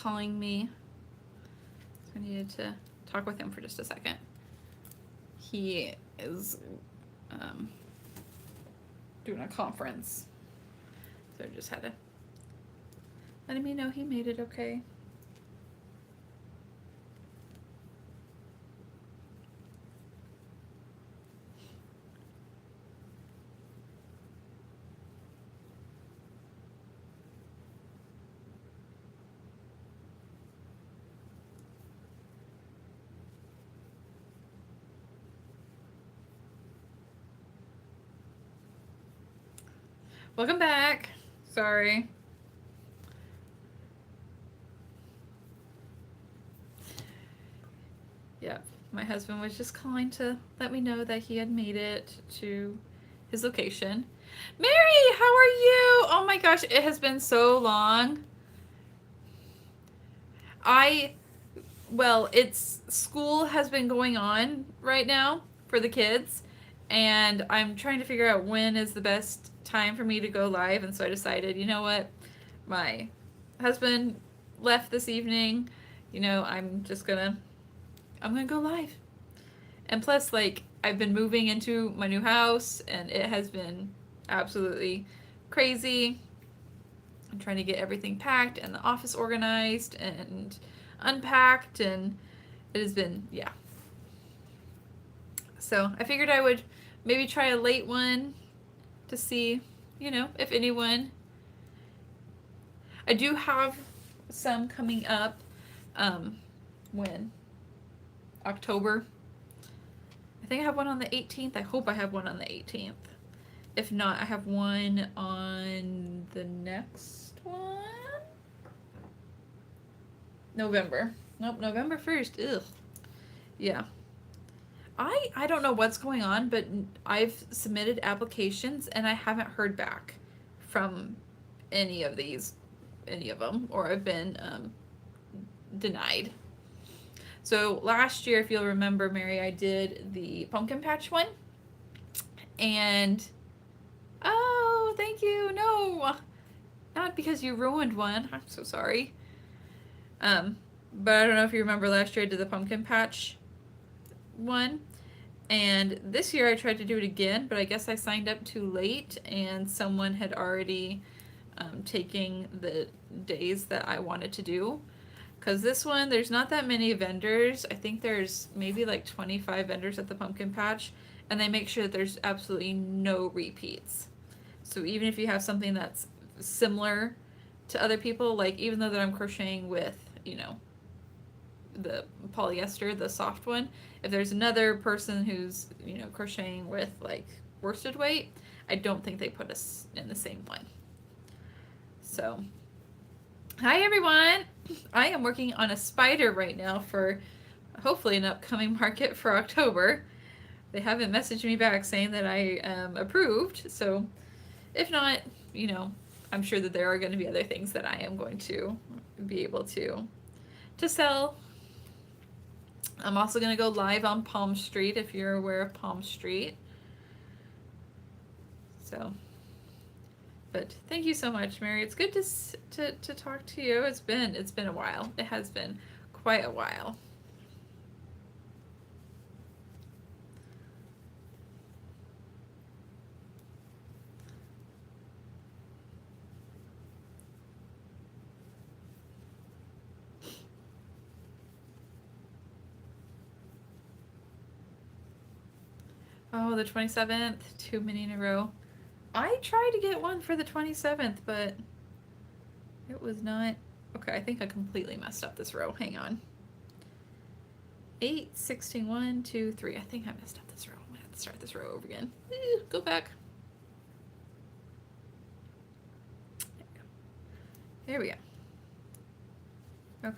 calling me. I needed to talk with him for just a second. He is doing a conference. So I just had to let me know he made it okay. Welcome back. Sorry. Yeah, my husband was just calling to let me know that he had made it to his location. Mary, how are you? Oh my gosh, it has been so long. Well, it's school has been going on right now for the kids, and I'm trying to figure out when is the best time for me to go live, and so I decided, you know what? My husband left this evening, I'm gonna go live. And plus, like, I've been moving into my new house, and it has been absolutely crazy. I'm trying to get everything packed and the office organized and unpacked, and it has been, yeah. So I figured I would maybe try a late one to see, if anyone. I do have some coming up. When? October. I think I have one on the 18th. I hope I have one on the 18th. If not, I have one on the next one. November. Nope, November 1st. Ugh. Yeah. I don't know what's going on, but I've submitted applications and I haven't heard back from any of them, or I've been denied. So last year, if you'll remember, Mary, I did the pumpkin patch one, and oh, thank you. No, not because you ruined one. I'm so sorry. But I don't know if you remember last year I did the pumpkin patch one, and this year I tried to do it again, but I guess I signed up too late, and someone had already taken the days that I wanted to do. Because this one, there's not that many vendors. I think there's maybe like 25 vendors at the pumpkin patch, and they make sure that there's absolutely no repeats. So even if you have something that's similar to other people, like even though that I'm crocheting with, the polyester, the soft one, if there's another person who's, crocheting with like worsted weight, I don't think they put us in the same one. So, hi everyone! I am working on a spider right now for hopefully an upcoming market for October. They haven't messaged me back saying that I am approved, so if not, I'm sure that there are going to be other things that I am going to be able to sell. I'm also going to go live on Palm Street, if you're aware of Palm Street. So, but thank you so much, Mary. It's good to talk to you. It's been a while. It has been quite a while. Oh, the 27th, too many in a row. I tried to get one for the 27th, but it was not. Okay, I think I completely messed up this row. Hang on. 8, 16, 1, 2, 3. I think I messed up this row. I'm gonna have to start this row over again. Go back. There we go. Okay.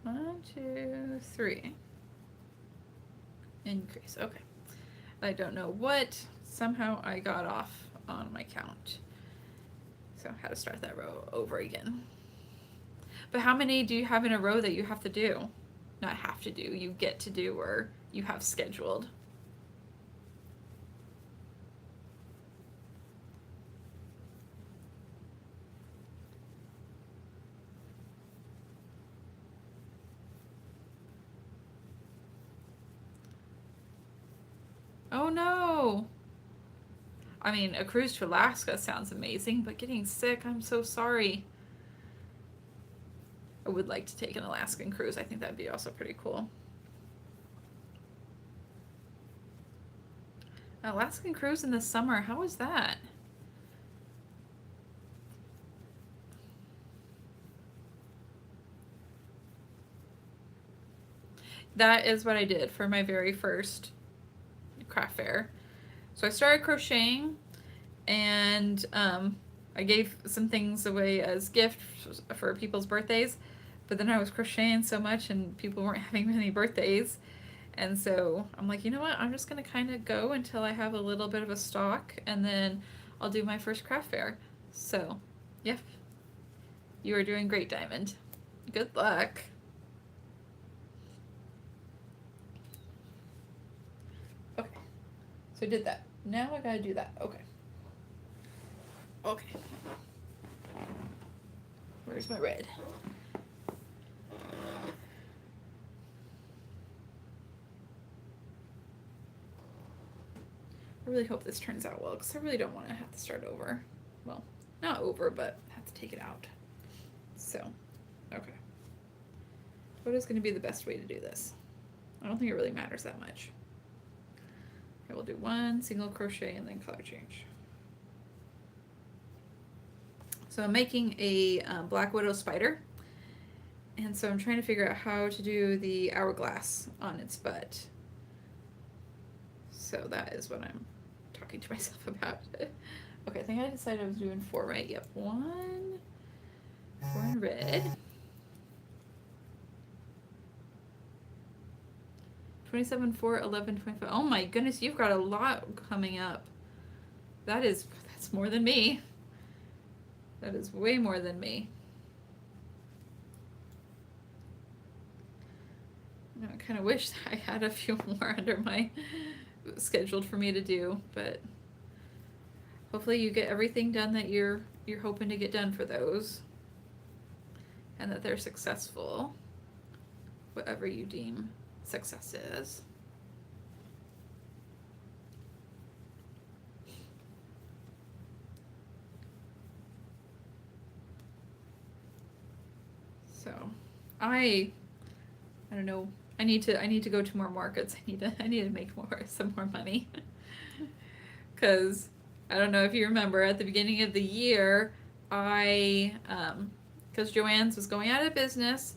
1, 2, 3. Increase. Okay. I don't know what. Somehow I got off on my count. So I had to start that row over again. But how many do you have in a row that you have to do? Not have to do, you get to do, or you have scheduled? know. I mean, a cruise to Alaska sounds amazing, but getting sick, I'm so sorry. I would like to take an Alaskan cruise. I think that'd be also pretty cool. Alaskan cruise in the summer, how was that? That is what I did for my very first craft fair. So I started crocheting, and I gave some things away as gifts for people's birthdays, but then I was crocheting so much and people weren't having many birthdays. And so I'm like, you know what? I'm just going to kind of go until I have a little bit of a stock, and then I'll do my first craft fair. So, yep. You are doing great, Diamond. Good luck. Okay. So I did that. Now I gotta do that. Okay. Okay. Where's my red? I really hope this turns out well, because I really don't want to have to start over. Well, not over, but have to take it out. So, okay. What is going to be the best way to do this? I don't think it really matters that much. Okay, we'll do one single crochet and then color change. So I'm making a Black Widow spider, and so I'm trying to figure out how to do the hourglass on its butt. So that is what I'm talking to myself about. Okay, I think I decided I was doing 4, right? Yep, 1, 4 in red. 27, 4, 11, 25. Oh my goodness, you've got a lot coming up. That's more than me. That is way more than me. I kind of wish I had a few more under my scheduled for me to do, but hopefully you get everything done that you're hoping to get done for those, and that they're successful, whatever you deem success is. So I don't know. I need to go to more markets. I need to make some more money. Cause I don't know if you remember at the beginning of the year, cause Joann's was going out of business,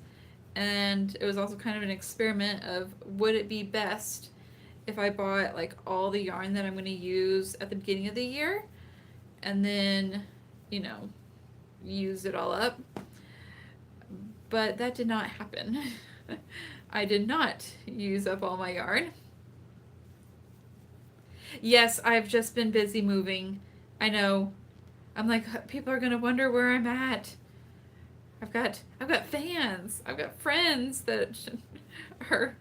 and it was also kind of an experiment of, would it be best if I bought like all the yarn that I'm going to use at the beginning of the year, and then, you know, use it all up. But that did not happen. I did not use up all my yarn. Yes, I've just been busy moving. I know. I'm like, people are gonna wonder where I'm at. I've got fans. I've got friends that are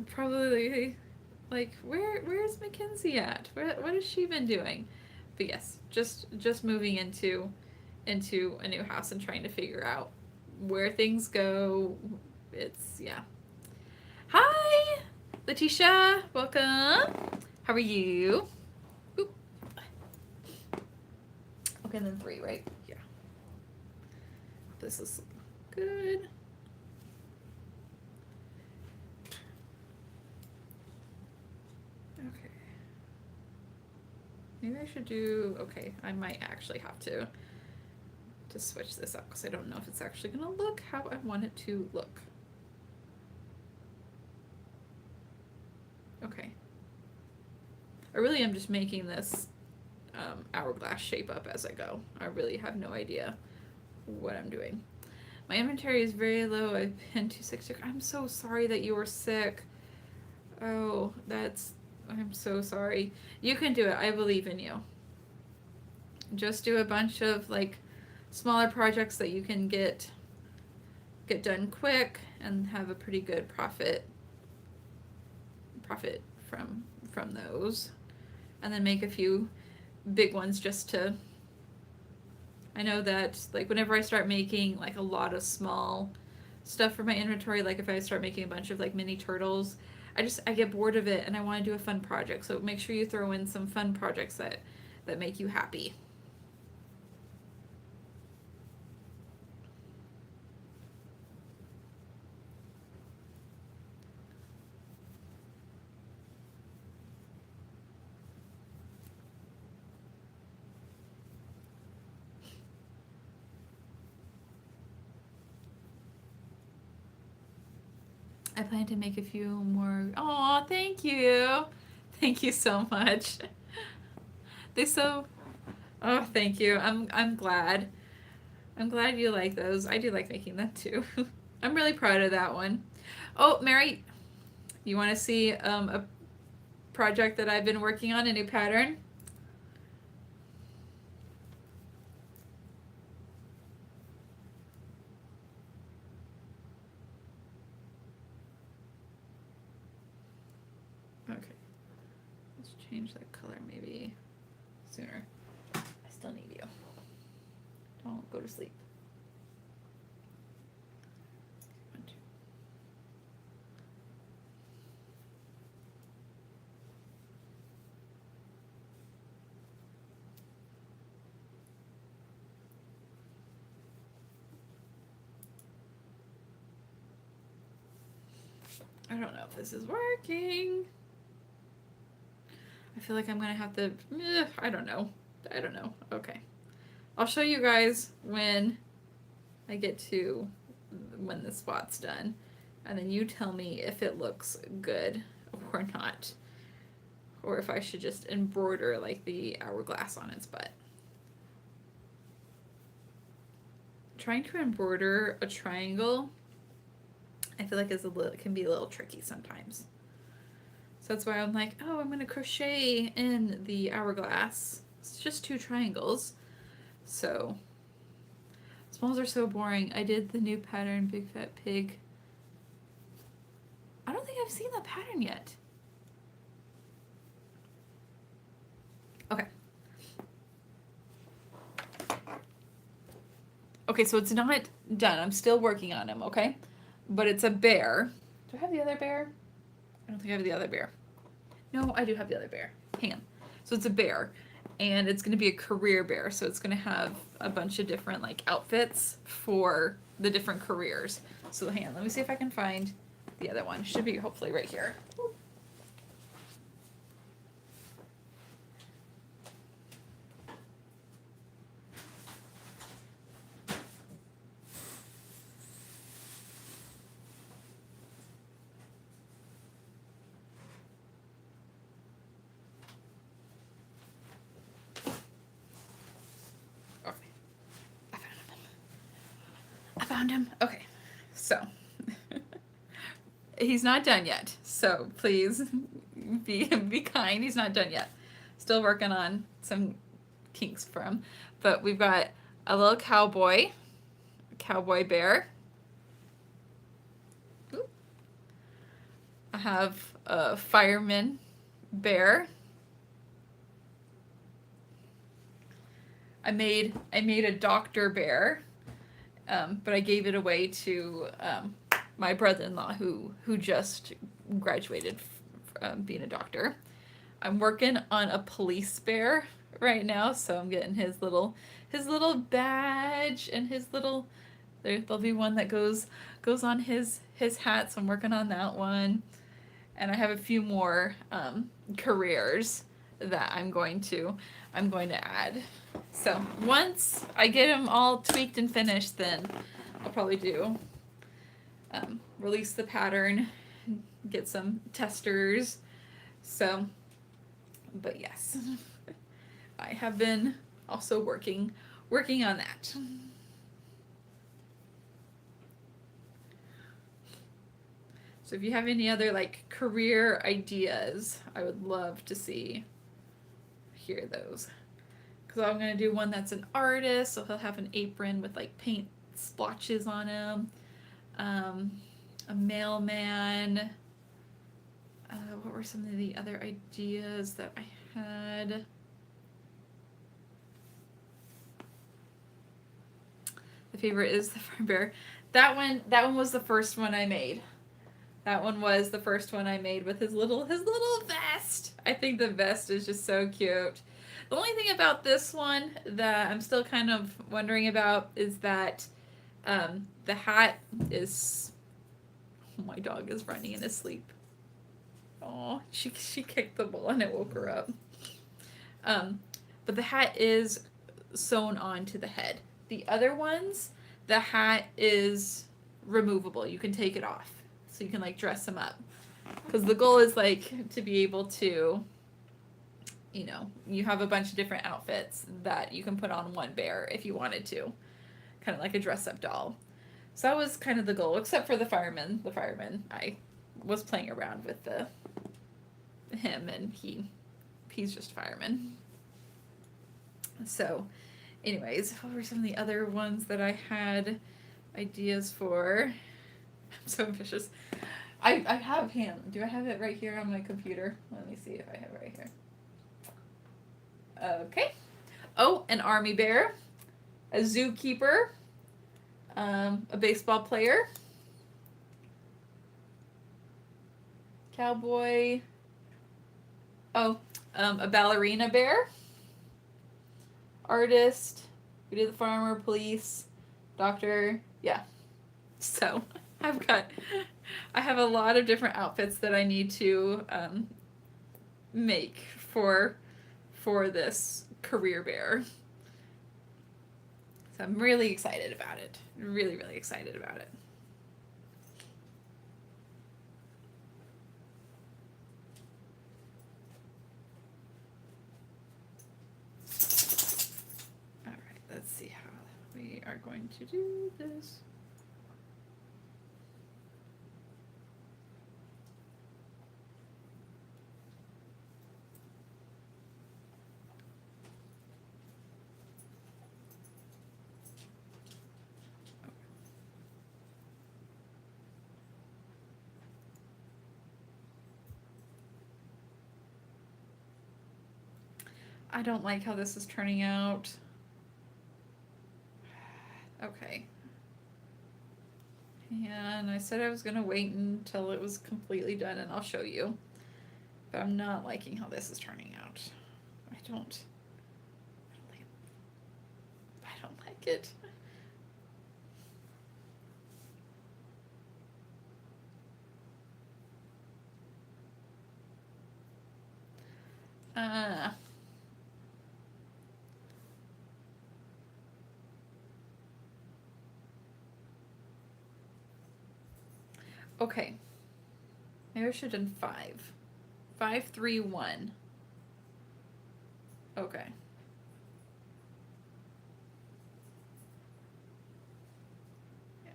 probably like, where's Mackenzie at? What has she been doing? But yes, just moving into a new house and trying to figure out where things go. It's, yeah. Hi, Letitia. Welcome. How are you? Oop. Okay, and then 3, right? Yeah. This is good. Okay. Maybe I should do, okay, I might actually have to switch this up, because I don't know if it's actually going to look how I want it to look. Okay. I really am just making this hourglass shape up as I go. I really have no idea what I'm doing. My inventory is very low. I've been too sick to... I'm so sorry that you were sick. Oh, I'm so sorry. You can do it. I believe in you. Just do a bunch of like smaller projects that you can get done quick and have a pretty good profit from those, and then make a few big ones just to... I know that like whenever I start making like a lot of small stuff for my inventory, like if I start making a bunch of like mini turtles, I get bored of it and I want to do a fun project. So make sure you throw in some fun projects that make you happy. I plan to make a few more. Oh, thank you. Thank you so much. They so. Oh, thank you. I'm glad. I'm glad you like those. I do like making them too. I'm really proud of that one. Oh, Mary, you want to see a project that I've been working on, a new pattern? Okay. Let's change that color maybe sooner. I still need you. Don't go to sleep. I don't know if this is working. I feel like I'm gonna have to, I don't know. Okay. I'll show you guys when I get to when the spot's done. And then you tell me if it looks good or not. Or if I should just embroider like the hourglass on its butt. Trying to embroider a triangle, I feel like it can be a little tricky sometimes. So that's why I'm like, oh, I'm gonna crochet in the hourglass. It's just 2 triangles. So smalls are so boring. I did the new pattern, Big Fat Pig. I don't think I've seen that pattern yet. Okay. Okay, so it's not done. I'm still working on him, okay? But it's a bear. Do I have the other bear? I don't think I have the other bear. No, I do have the other bear. Hang on. So it's a bear, and it's going to be a career bear. So it's going to have a bunch of different like outfits for the different careers. So hang on, let me see if I can find the other one. It should be hopefully right here. I found him. Okay, so he's not done yet. So please be kind. He's not done yet. Still working on some kinks for him. But we've got a little cowboy bear. Ooh. I have a fireman bear. I made a doctor bear. But I gave it away to my brother-in-law who just graduated being a doctor. I'm working on a police bear right now, so I'm getting his little badge and his little there'll be one that goes on his hat, so I'm working on that one. And I have a few more careers that I'm going to add. So once I get them all tweaked and finished, then I'll probably do release the pattern, get some testers. So, but yes, I have been also working on that. So if you have any other like career ideas, I would love to hear those. Because I'm going to do one that's an artist, so he'll have an apron with like paint splotches on him. A mailman. What were some of the other ideas that I had? The favorite is the fur bear. That one was the first one I made. That one was the first one I made with his little vest. I think the vest is just so cute. The only thing about this one that I'm still kind of wondering about is that the hat is. Oh, my dog is running in his sleep. Oh, she kicked the ball and it woke her up. But the hat is sewn onto the head. The other ones, the hat is removable. You can take it off, so you can like dress them up. Because the goal is like to be able to, you know, you have a bunch of different outfits that you can put on one bear if you wanted to, kind of like a dress-up doll. So that was kind of the goal, except for the fireman. The fireman, I was playing around with him, and he's just a fireman. So, anyways, what were some of the other ones that I had ideas for? I'm so ambitious. I have him. Do I have it right here on my computer? Let me see if I have it right here. Okay. Oh, an army bear, a zookeeper, a baseball player, cowboy, a ballerina bear, artist, we did the farmer, police, doctor, yeah. So I have a lot of different outfits that I need to make for this career bear. So I'm really excited about it. Really, really excited about it. All right, let's see how we are going to do this. I don't like how this is turning out. Okay. And I said I was going to wait until it was completely done and I'll show you. But I'm not liking how this is turning out. I don't like it. Okay. Maybe I should have done 5. 5, 3, 1. Okay. Yeah.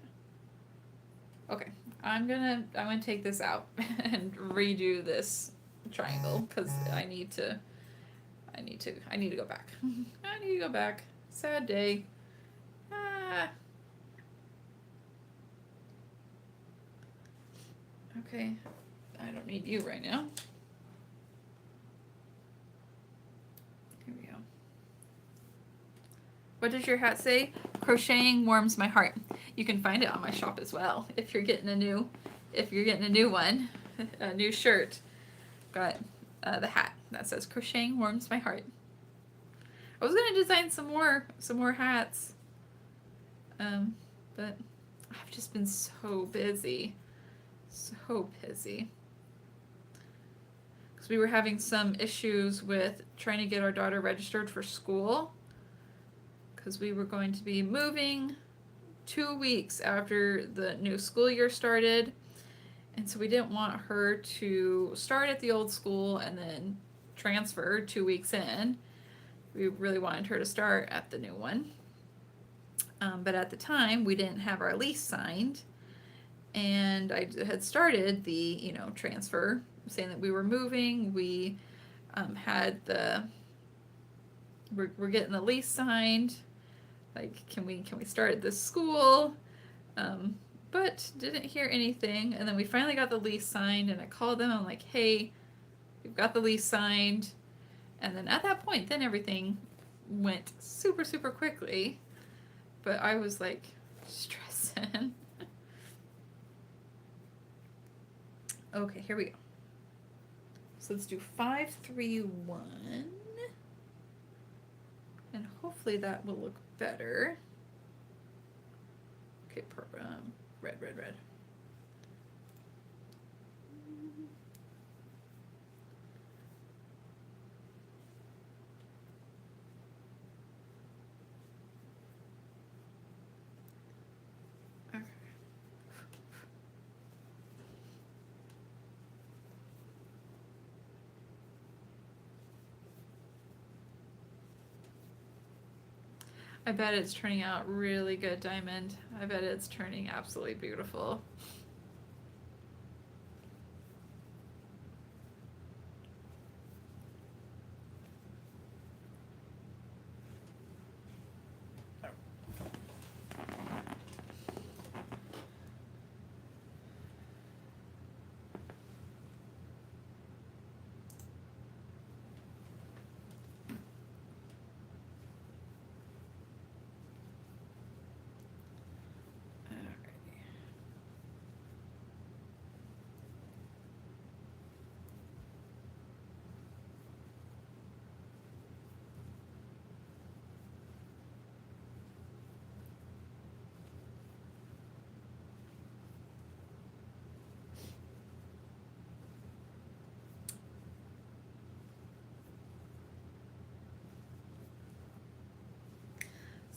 Okay. I'm gonna take this out and redo this triangle because I need to go back. I need to go back. Sad day. Okay. I don't need you right now. Here we go. What does your hat say? Crocheting warms my heart. You can find it on my shop as well. If you're getting a new one, a new shirt, got the hat that says crocheting warms my heart. I was gonna design some more hats, but I've just been so busy, because we were having some issues with trying to get our daughter registered for school, because we were going to be moving 2 weeks after the new school year started, and so we didn't want her to start at the old school and then transfer 2 weeks in. We really wanted her to start at the new one. But at the time, we didn't have our lease signed. And I had started the, transfer, saying that we were moving. We had we're getting the lease signed. Like, can we start at this school? But didn't hear anything. And then we finally got the lease signed, and I called them. I'm like, hey, we've got the lease signed. And then at that point, then everything went super, super quickly. But I was like stressing. Okay, here we go. So let's do 5, 3, 1. And hopefully that will look better. Okay, red, red, red. Okay. I bet it's turning out really good, Diamond. I bet it's turning absolutely beautiful.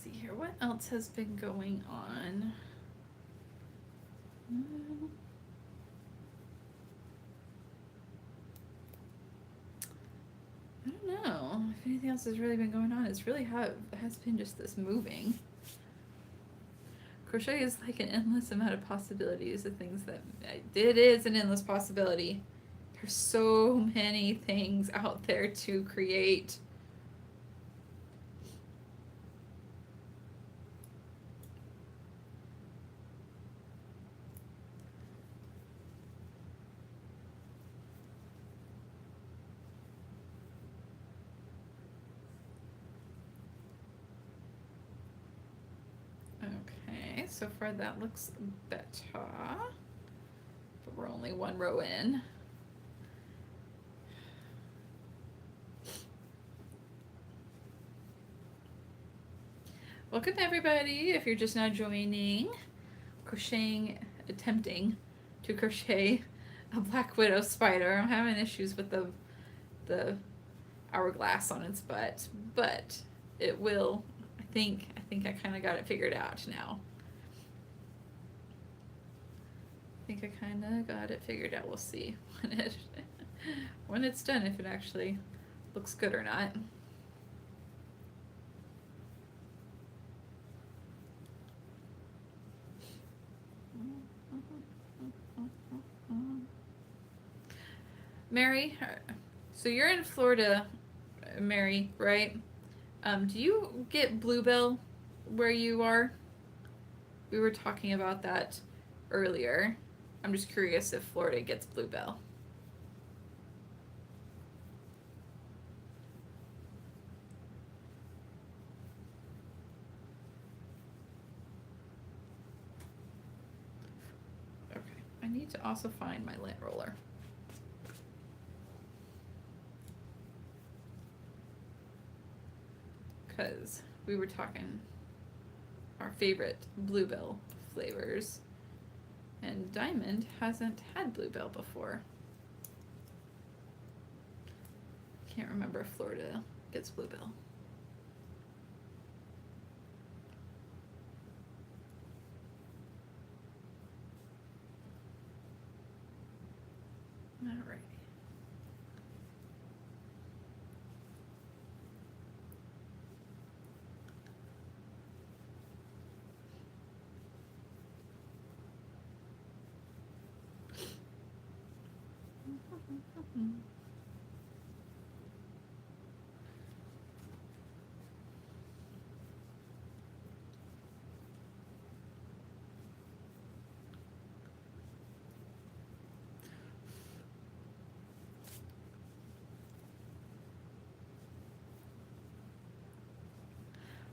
See here, what else has been going on? I don't know if anything else has really been going on. It's really has been just this moving. Crochet is like an endless amount of possibilities of things that it is an endless possibility. There's so many things out there to create. Okay, so far that looks better, but we're only one row in. Welcome everybody, if you're just now joining, attempting to crochet a black widow spider. I'm having issues with the hourglass on its butt, but it will, I think I kind of got it figured out now. I think I kind of got it figured out. We'll see when it's done, if it actually looks good or not. Mary, so you're in Florida, Mary, right? Do you get bluebell where you are? We were talking about that earlier. I'm just curious if Florida gets bluebell. Okay, I need to also find my lint roller. Because we were talking our favorite bluebell flavors, and Diamond hasn't had bluebell before. Can't remember if Florida gets bluebell. Alright.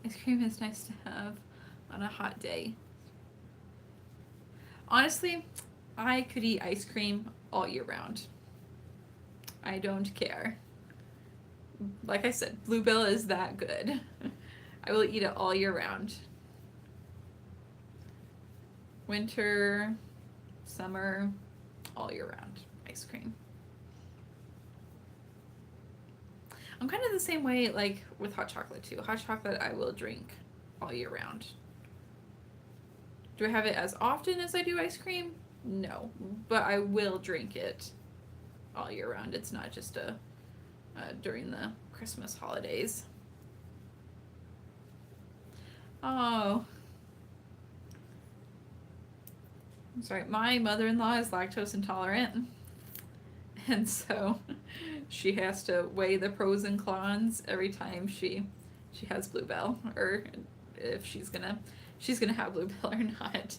Ice cream is nice to have on a hot day. Honestly, I could eat ice cream all year round. I don't care. Like I said, Bluebell is that good. I will eat it all year round. Winter, summer, all year round ice cream. I'm kind of the same way like with hot chocolate too. Hot chocolate I will drink all year round. Do I have it as often as I do ice cream? No, but I will drink it all year round. It's not just during the Christmas holidays. Oh, I'm sorry. My mother-in-law is lactose intolerant, and so she has to weigh the pros and cons every time she has Bluebell, or if she's gonna have Bluebell or not.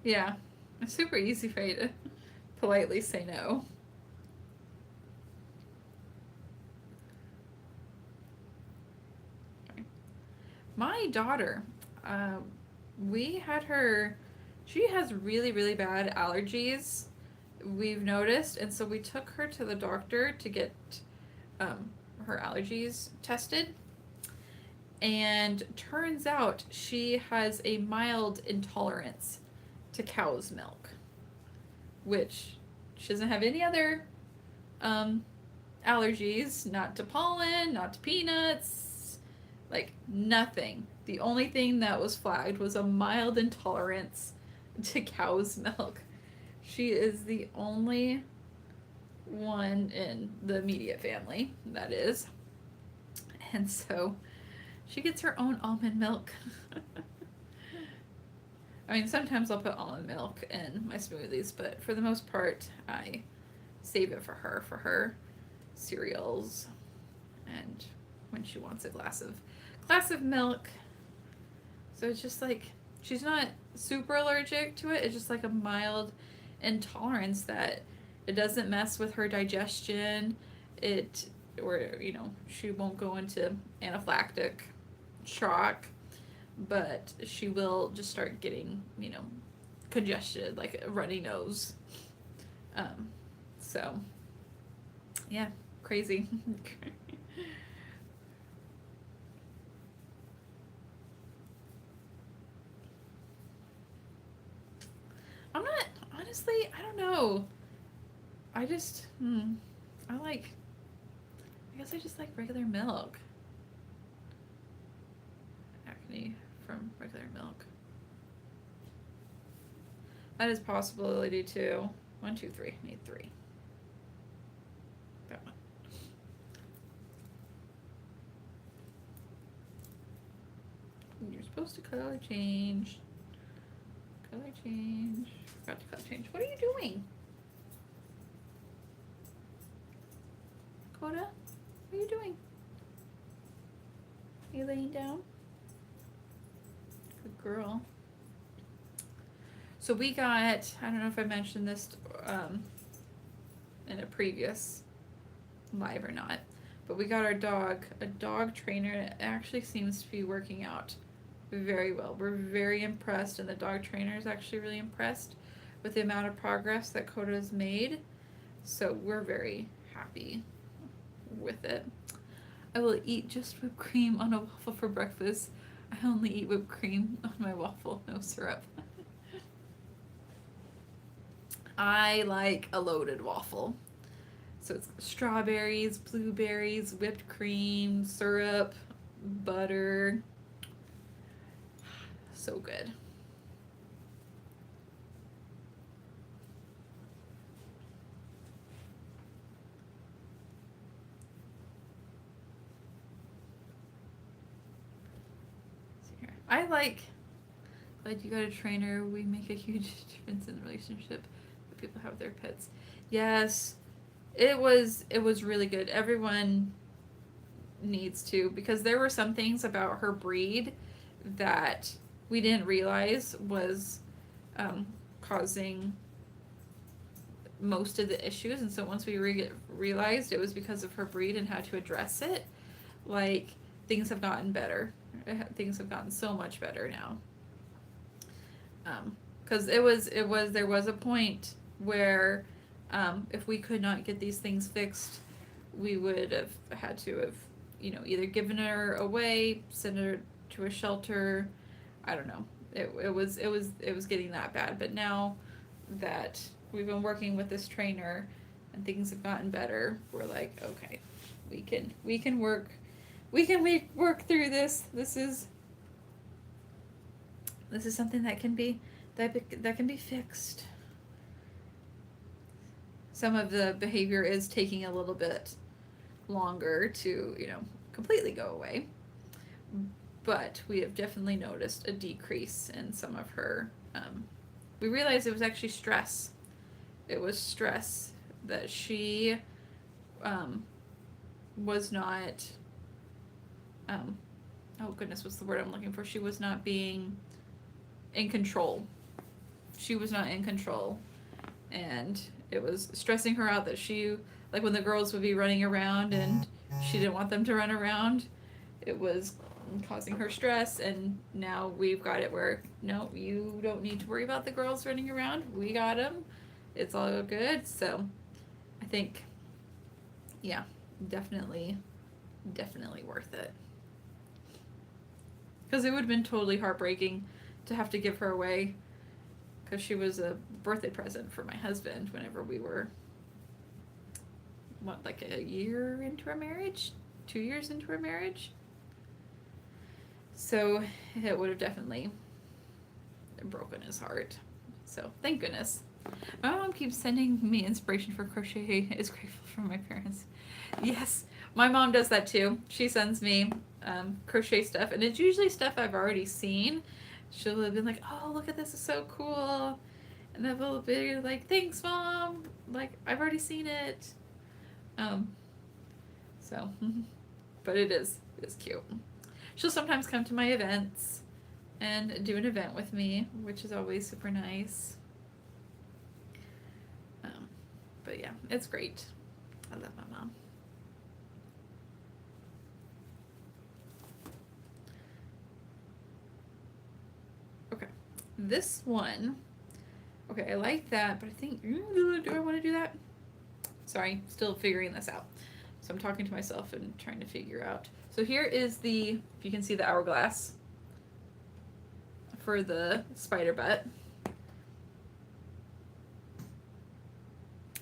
Yeah, it's super easy for you to politely say no. My daughter, we had her, she has really, really bad allergies, we've noticed, and so we took her to the doctor to get her allergies tested. And turns out she has a mild intolerance to cow's milk, which she doesn't have any other allergies, not to pollen, not to peanuts, like nothing. The only thing that was flagged was a mild intolerance to cow's milk. She is the only one in the immediate family, that is. And so she gets her own almond milk. I mean, sometimes I'll put almond milk in my smoothies, but for the most part, I save it for her cereals, and when she wants a glass of milk. So it's just like she's not super allergic to it. It's just like a mild intolerance that it doesn't mess with her digestion. She won't go into anaphylactic shock, but she will just start getting, congested, like a runny nose. So, yeah, crazy. I'm not, honestly, I don't know. I just, I guess I just like regular milk. Acne from regular milk. That is possibility too. 1, 2, 3. I need 3. That one. You're supposed to color change. Color change. Forgot to color change. What are you doing? Coda? What are you doing? Are you laying down? Good girl. So we got, I don't know if I mentioned this in a previous live or not, but we got our dog, a dog trainer, and it actually seems to be working out very well. We're very impressed, and the dog trainer is actually really impressed with the amount of progress that Coda has made. So we're very happy with it. I will eat just whipped cream on a waffle for breakfast. I only eat whipped cream on my waffle, no syrup. I like a loaded waffle. So it's strawberries, blueberries, whipped cream, syrup, butter. So good. I like, glad you got a trainer. We make a huge difference in the relationship that people have with their pets. Yes, it was really good. Everyone needs to, because there were some things about her breed that we didn't realize was causing most of the issues. And so once we realized it was because of her breed and how to address it, like, things have gotten better. Things have gotten so much better now. Because there was a point where if we could not get these things fixed, we would have had to have, either given her away, send her to a shelter. I don't know. It was getting that bad. But now that we've been working with this trainer and things have gotten better, we're like, okay, we can work through this. This is something that can be fixed. Some of the behavior is taking a little bit longer to, completely go away. But we have definitely noticed a decrease in some of her. We realized it was actually stress. It was stress that she was not. Oh goodness, what's the word I'm looking for? She was not being in control. She was not in control. And it was stressing her out that she, like when the girls would be running around and she didn't want them to run around, it was causing her stress. And now we've got it where, no, you don't need to worry about the girls running around. We got them. It's all good. So I think, yeah, definitely worth it. Because it would have been totally heartbreaking to have to give her away, because she was a birthday present for my husband whenever we were, like a year into our marriage? 2 years into our marriage? So it would have definitely broken his heart. So thank goodness. My mom keeps sending me inspiration for crochet. Is grateful for my parents. Yes, my mom does that too. She sends me crochet stuff, and it's usually stuff I've already seen. She'll have been like, oh, look at this, is so cool. And then we'll be like, thanks, Mom. Like, I've already seen it. So, but it's cute. She'll sometimes come to my events and do an event with me, which is always super nice. But yeah, it's great. I love my mom. Okay, this one. Okay, I like that, but I think, do I want to do that? Sorry, still figuring this out. So I'm talking to myself and trying to figure out. So here is if you can see the hourglass for the spider butt.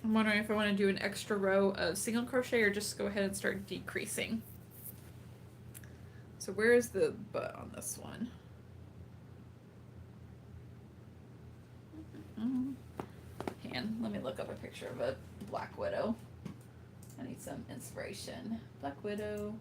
I'm wondering if I want to do an extra row of single crochet or just go ahead and start decreasing. So where is the butt on this one? Let me look up a picture of a black widow. I need some inspiration. Black widow.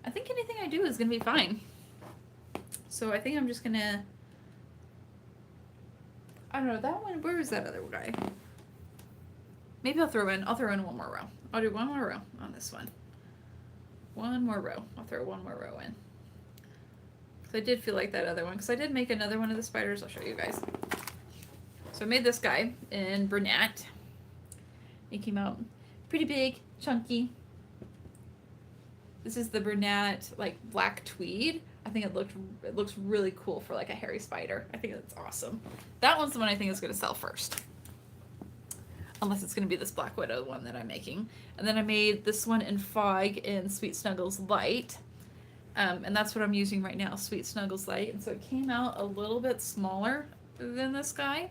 I think anything I do is going to be fine. So I think I'm just going to, I don't know, that one, where is that other guy? Maybe I'll throw in one more row. I'll do one more row on this one. One more row. I'll throw one more row in. Because I did feel like that other one, because I did make another one of the spiders. I'll show you guys. So I made this guy in brunette. He came out pretty big, chunky. This is the brunette, like, black tweed. I think it looks really cool for, like, a hairy spider. I think that's awesome. That one's the one I think is going to sell first. Unless it's going to be this Black Widow one that I'm making. And then I made this one in Fog in Sweet Snuggles Light. And that's what I'm using right now, Sweet Snuggles Light. And so it came out a little bit smaller than this guy.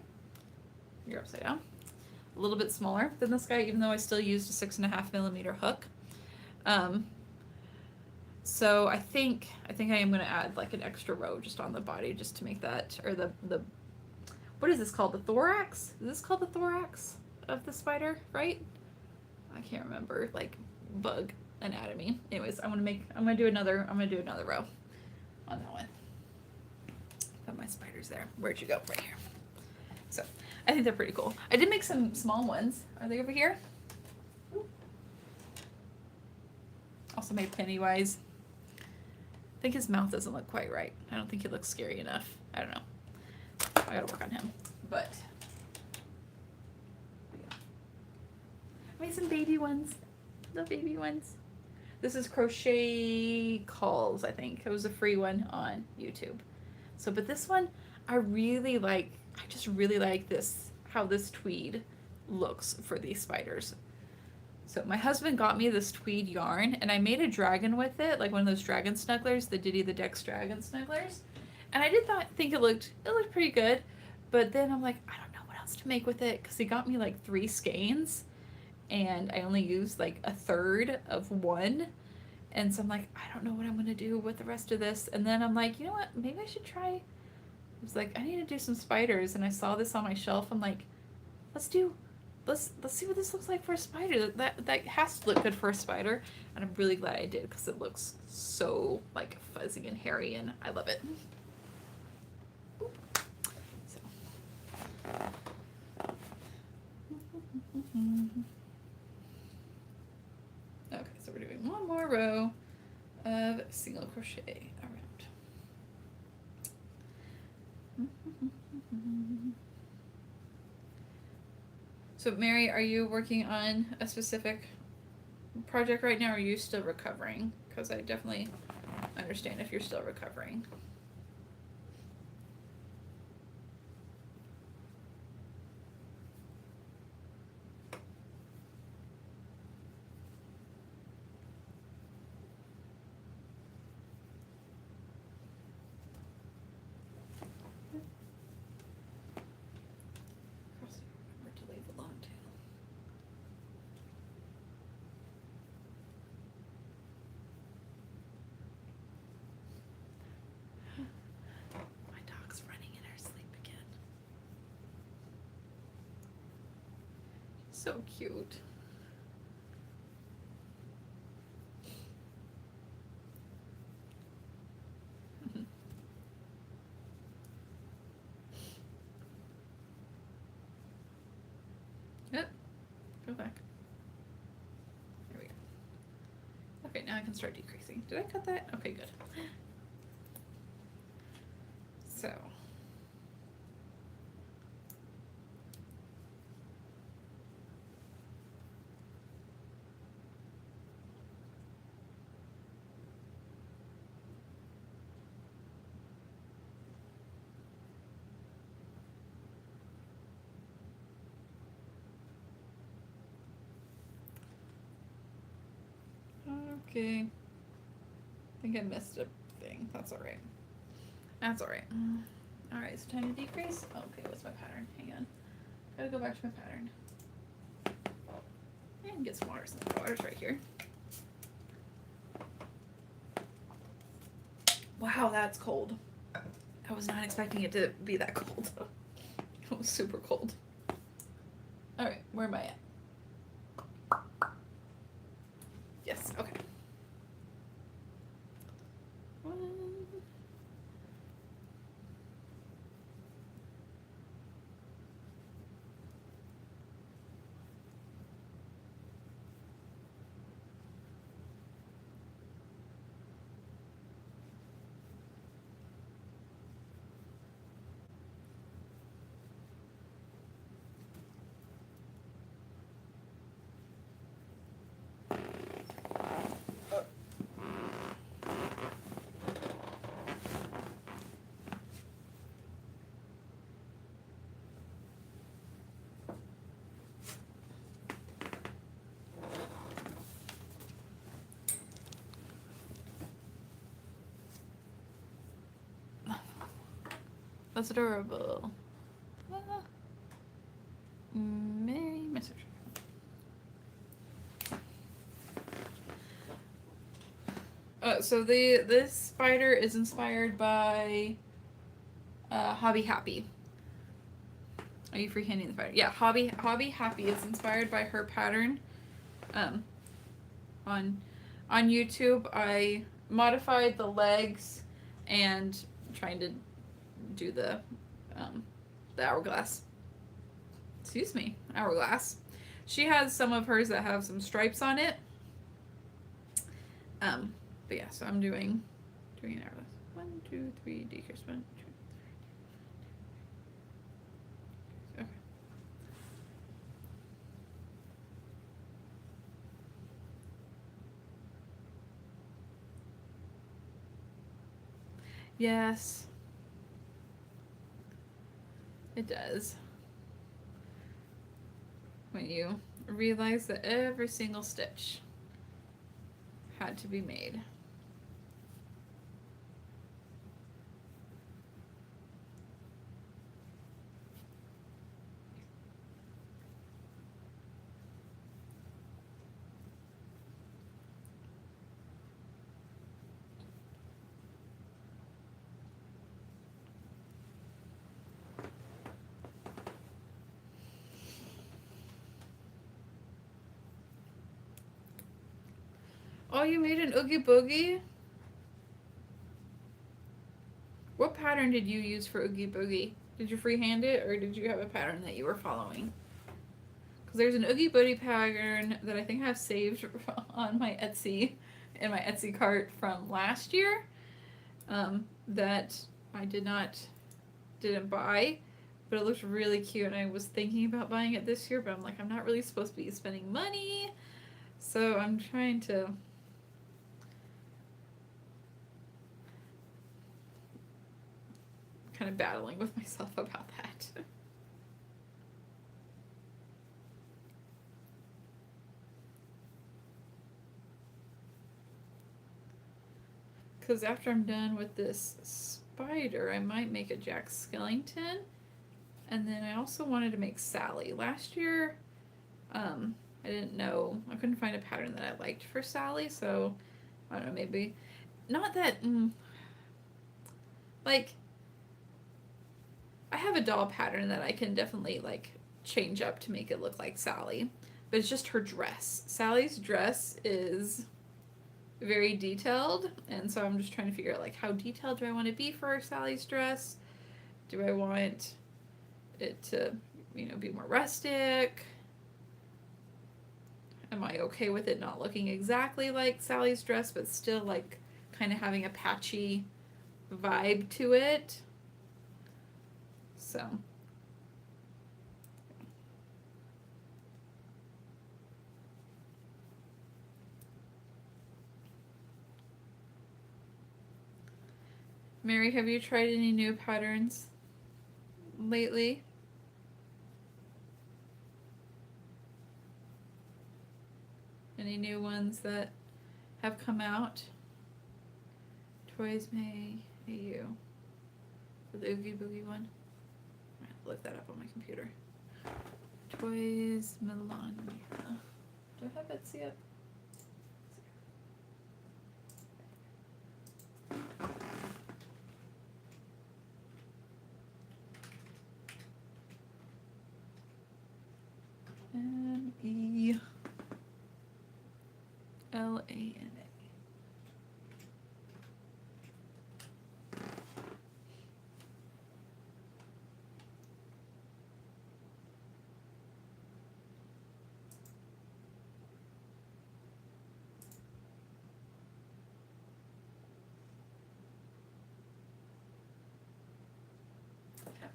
You're upside down. A little bit smaller than this guy, even though I still used a 6.5mm hook. So I think I am going to add like an extra row just on the body just to make that, or the what is this called? The thorax? Is this called the thorax? of the spider, right? I can't remember, like bug anatomy. Anyways, I'm gonna do another row on that one. Put my spiders there. Where'd you go? Right here. So I think they're pretty cool. I did make some small ones. Are they over here? Also made Pennywise. I think his mouth doesn't look quite right. I don't think he looks scary enough. I don't know. I gotta work on him. But I made some baby ones. The baby ones. This is Crochet Calls, I think. It was a free one on YouTube. So, but this one, I just really like this, how this tweed looks for these spiders. So my husband got me this tweed yarn, and I made a dragon with it, like one of those dragon snugglers, the Diddy the Dex dragon snugglers. And I did not think it looked pretty good, but then I'm like, I don't know what else to make with it, because he got me like 3 skeins, and I only used like a third of one. And so I'm like, I don't know what I'm gonna do with the rest of this. And then I'm like, you know what? Maybe I should try. I was like, I need to do some spiders. And I saw this on my shelf. I'm like, let's see what this looks like for a spider. That has to look good for a spider. And I'm really glad I did, because it looks so like fuzzy and hairy, and I love it. So. Okay, so we're doing one more row of single crochet around. So Mary, are you working on a specific project right now, or are you still recovering? Because I definitely understand if you're still recovering. So cute. Yep. Go back. There we go. Okay, now I can start decreasing. Did I cut that? Okay, good. So. Okay. I think I missed a thing. That's alright. That's alright. Alright, it's time to decrease. Okay, what's my pattern? Hang on. Gotta go back to my pattern. And get some water. Some water's right here. Wow, that's cold. I was not expecting it to be that cold. It was super cold. Alright, where am I at? Yes, okay. That's adorable. Mary message. So this spider is inspired by Hobby Happy. Are you freehanding the pattern? Yeah, Hobby Happy is inspired by her pattern. On YouTube, I modified the legs and trying to do the hourglass. Excuse me, hourglass. She has some of hers that have some stripes on it. But yeah, so I'm doing an hourglass. 1, 2, 3 decrease. 1, 2, 3. Okay. Yes, it does. When you realize that every single stitch had to be made. Oh, you made an Oogie Boogie? What pattern did you use for Oogie Boogie? Did you freehand it, or did you have a pattern that you were following? Because there's an Oogie Boogie pattern that I think I have saved on my Etsy, in my Etsy cart from last year, that I didn't buy, but it looks really cute, and I was thinking about buying it this year, but I'm like, I'm not really supposed to be spending money, so I'm trying to kind of battling with myself about that. Because after I'm done with this spider, I might make a Jack Skellington. And then I also wanted to make Sally. Last year, I didn't know, I couldn't find a pattern that I liked for Sally, so I don't know, maybe, not that, like, I have a doll pattern that I can definitely, like, change up to make it look like Sally, but it's just her dress. Sally's dress is very detailed, and so I'm just trying to figure out, like, how detailed do I want to be for Sally's dress? Do I want it to, be more rustic? Am I okay with it not looking exactly like Sally's dress, but still, like, kind of having a patchy vibe to it? So. Mary, have you tried any new patterns lately? Any new ones that have come out? Toys May AU. For the Oogie Boogie one? I have to look that up on my computer. Toys Melania. Do I have Etsy up? MELANA.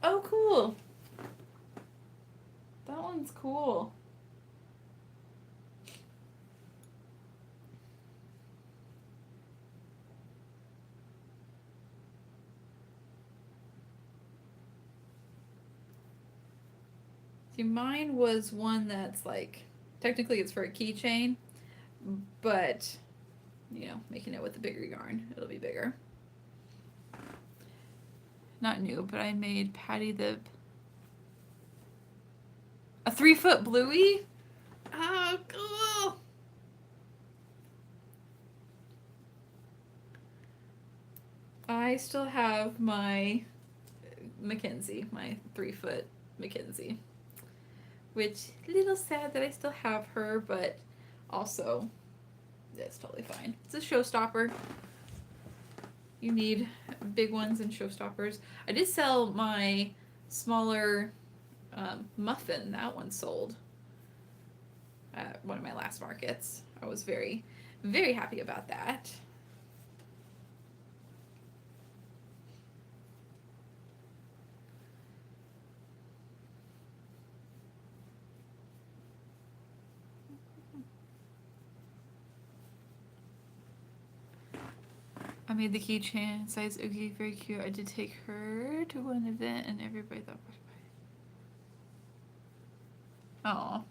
Oh, cool. That one's cool. See, mine was one that's like, technically it's for a keychain, but, making it with a bigger yarn, it'll be bigger. Not new, but I made Patty a 3-foot bluey. Oh, cool. I still have my Mackenzie, my 3-foot McKenzie, which a little sad that I still have her, but also it's totally fine. It's a showstopper. You need big ones and showstoppers. I did sell my smaller muffin. That one sold at one of my last markets. I was very, very happy about that. I made the keychain size Oogie very cute. I did take her to one event and everybody thought, oh.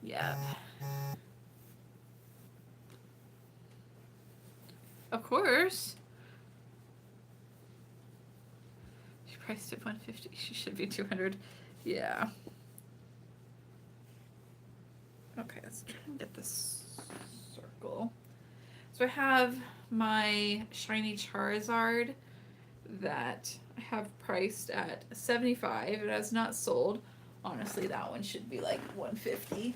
Yeah. Of course. She priced it $150. She should be $200. Yeah. Okay, let's try and get this circle. So I have my shiny Charizard that I have priced at $75. It has not sold. Honestly, that one should be like $150.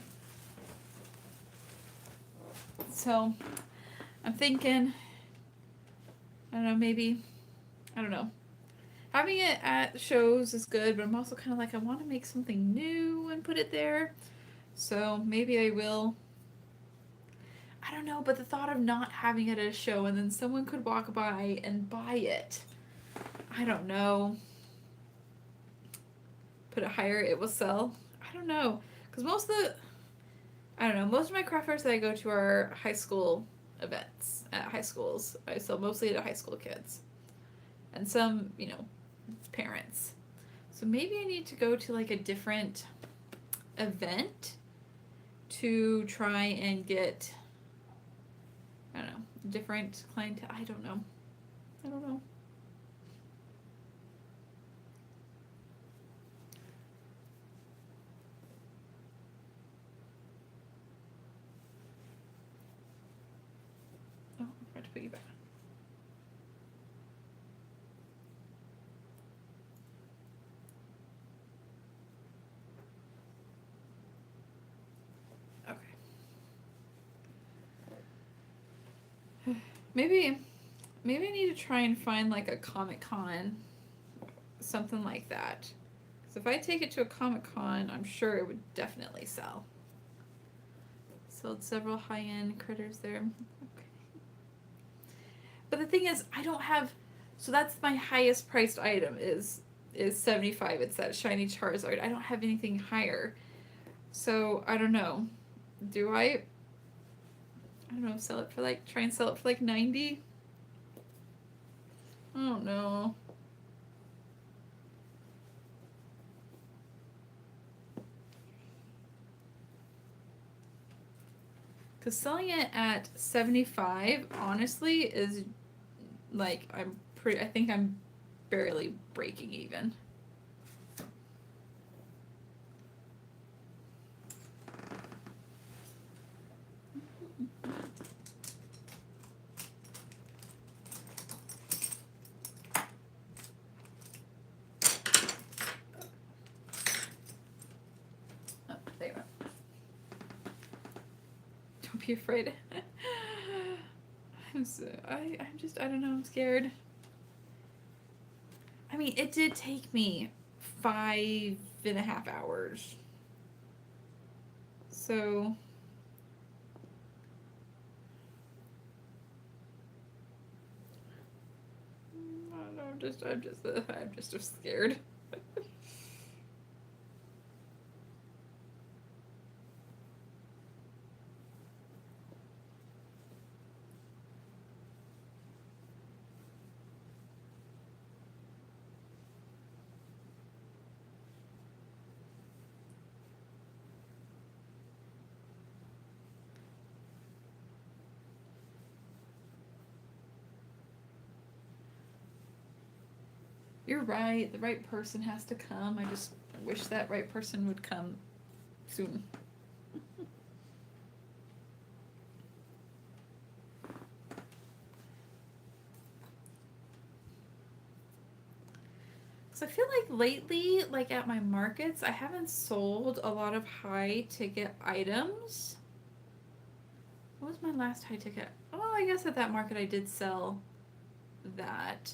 So I'm thinking, I don't know, maybe, I don't know. Having it at shows is good, but I'm also kind of like, I want to make something new and put it there. So maybe I will. I don't know, but the thought of not having it at a show and then someone could walk by and buy it. I don't know. Put it higher, it will sell. I don't know. Because most of my craft fairs that I go to are high school events at high schools. I sell mostly to high school kids. And some, parents. So maybe I need to go to like a different event to try and get, I don't know, different clientele. I don't know. Oh, I'm going to put you back on. Okay. Maybe I need to try and find like a Comic-Con, something like that. Because if I take it to a Comic-Con, I'm sure it would definitely sell. Sold several high-end critters there. Okay. But the thing is, I don't have, so that's my highest priced item is $75. It's that shiny Charizard. I don't have anything higher. So I don't know. Do I don't know, try and sell it for like 90? I don't know. Because selling it at 75, honestly, is like, I think I'm barely breaking even. Oh, there you go. Don't be afraid. I don't know, I'm scared. I mean, it did take me 5.5 hours. So I don't know, I'm just scared. You're right. The right person has to come. I just wish that right person would come soon. So I feel like lately, like at my markets, I haven't sold a lot of high ticket items. What was my last high ticket? Well, I guess at that market I did sell that,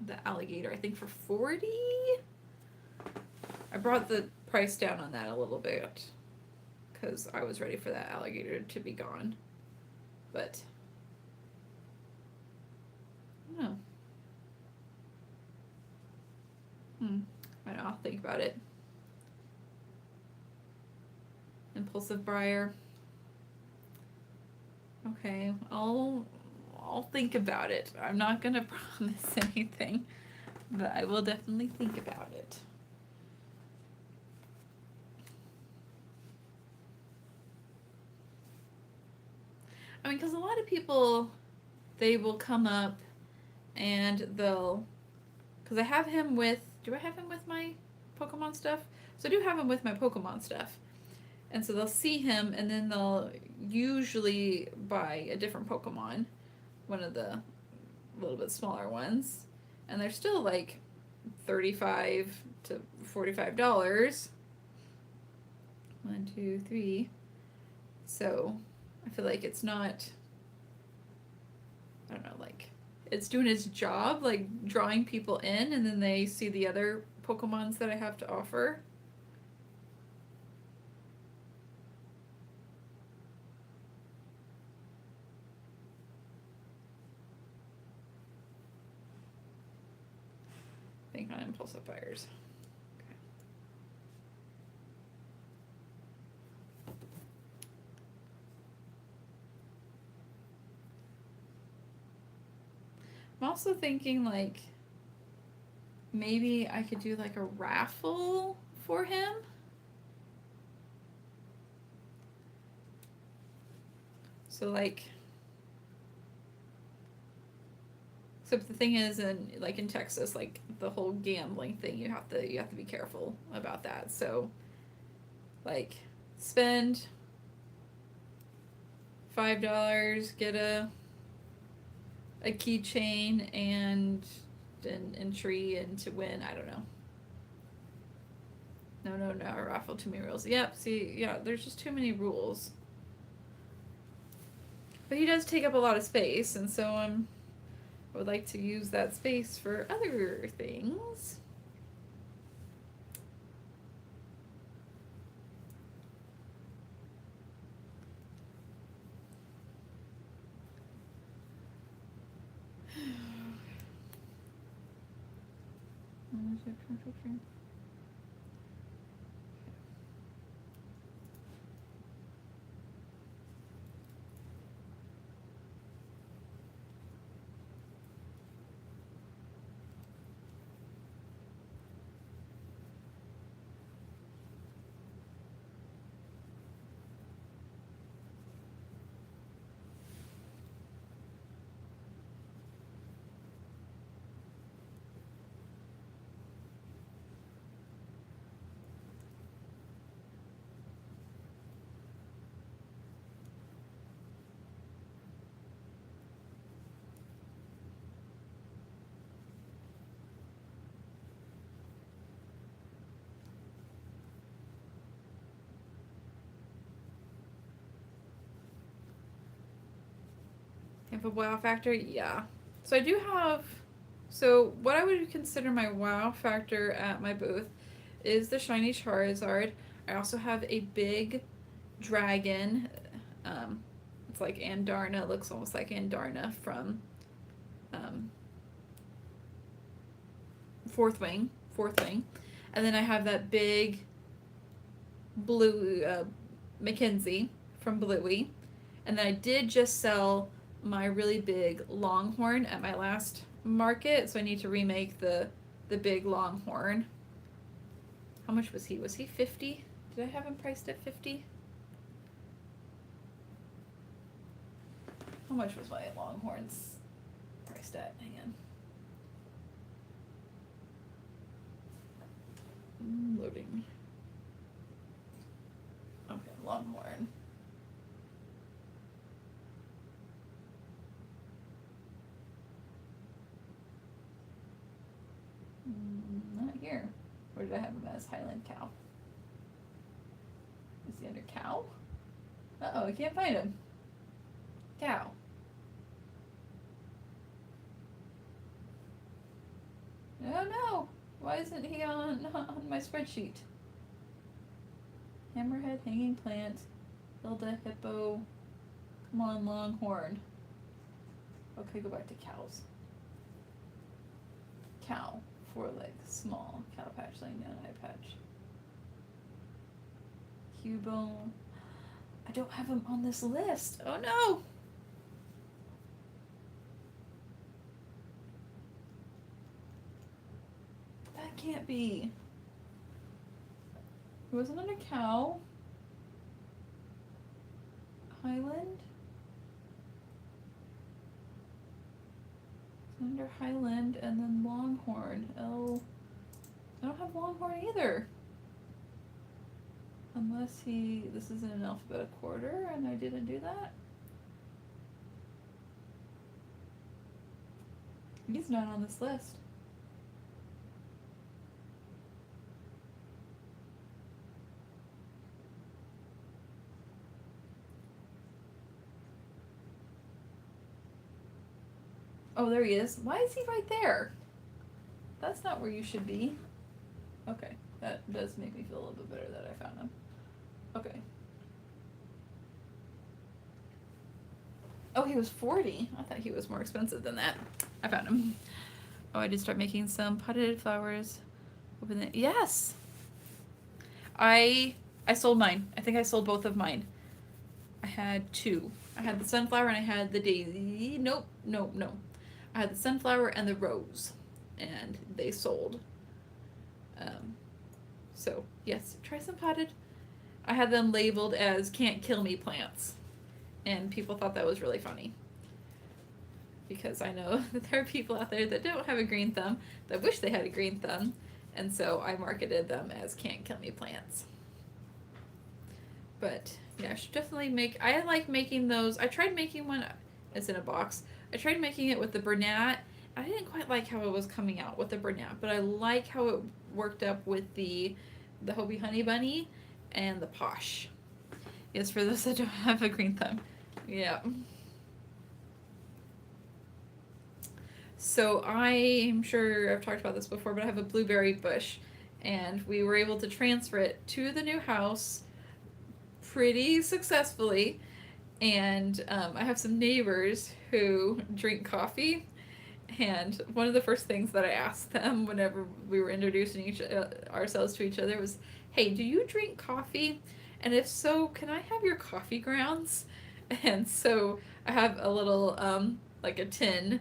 the alligator, I think for 40. I brought the price down on that a little bit because I was ready for that alligator to be gone. But I don't know. I don't know, I'll think about it. Impulsive Briar. Okay, I'll think about it. I'm not gonna promise anything, but I will definitely think about it. I mean, because a lot of people, they will come up and they'll, because I have him with, do I have him with my Pokemon stuff? So I do have him with my Pokemon stuff. And so they'll see him and then they'll usually buy a different Pokemon, one of the little bit smaller ones. And they're still like $35 to $45. 1, 2, 3. So I feel like it's not, I don't know, like it's doing its job, like drawing people in, and then they see the other Pokemons that I have to offer. Think on impulsive buyers. Okay. I'm also thinking like maybe I could do like a raffle for him. So like, except the thing is, in Texas, like the whole gambling thing, you have to be careful about that. So like spend $5, get a keychain and an entry and to win. I don't know. No, raffle too many rules. Yep, see, yeah, there's just too many rules. But he does take up a lot of space, and so I would like to use that space for other things. Have a wow factor? Yeah. So I do have, so what I would consider my wow factor at my booth is the shiny Charizard. I also have a big dragon. It's like Andarna. It looks almost like Andarna from Fourth Wing. And then I have that big blue McKenzie from Bluey. And then I did just sell my really big Longhorn at my last market, so I need to remake the big Longhorn. How much was he? Was he 50? Did I have him priced at 50? How much was my Longhorns priced at? Hang on. Loading. Okay, Longhorn. here. Where did I have him as? Highland cow. Is he under cow? Uh-oh, I can't find him. Cow. Oh no! Why isn't he on my spreadsheet? Hammerhead, hanging plant, Hilda, hippo. Come on, longhorn. Okay, go back to cows. Cow, 4 legs, small, cow patch, laying down, eye patch. Cubone. I don't have him on this list. Oh no! That can't be. He wasn't under cow. Highland? Under Highland and then Longhorn. Oh, I don't have Longhorn either. Unless this is in an alphabetical order and I didn't do that. He's not on this list. Oh, there he is. Why is he right there? That's not where you should be. Okay, that does make me feel a little bit better that I found him. Okay. Oh, he was 40. I thought he was more expensive than that. I found him. Oh, I did start making some potted flowers. Open it. Yes! I sold mine. I think I sold both of mine. I had 2. I had the sunflower and I had the daisy. Nope. I had the sunflower and the rose, and they sold. So, yes, try some potted. I had them labeled as can't kill me plants, and people thought that was really funny. Because I know that there are people out there that don't have a green thumb, that wish they had a green thumb, and so I marketed them as can't kill me plants. But, yeah, I should definitely make, I like making those. I tried making one, it's in a box. I tried making it with the Bernat. I didn't quite like how it was coming out with the Bernat, but I like how it worked up with the Hobie Honey Bunny and the Posh. Yes, for those that don't have a green thumb. Yeah. So I'm sure I've talked about this before, but I have a blueberry bush, and we were able to transfer it to the new house pretty successfully. And I have some neighbors who drink coffee, and one of the first things that I asked them whenever we were introducing ourselves to each other was, hey, do you drink coffee? And if so, can I have your coffee grounds? And so I have a little, like a tin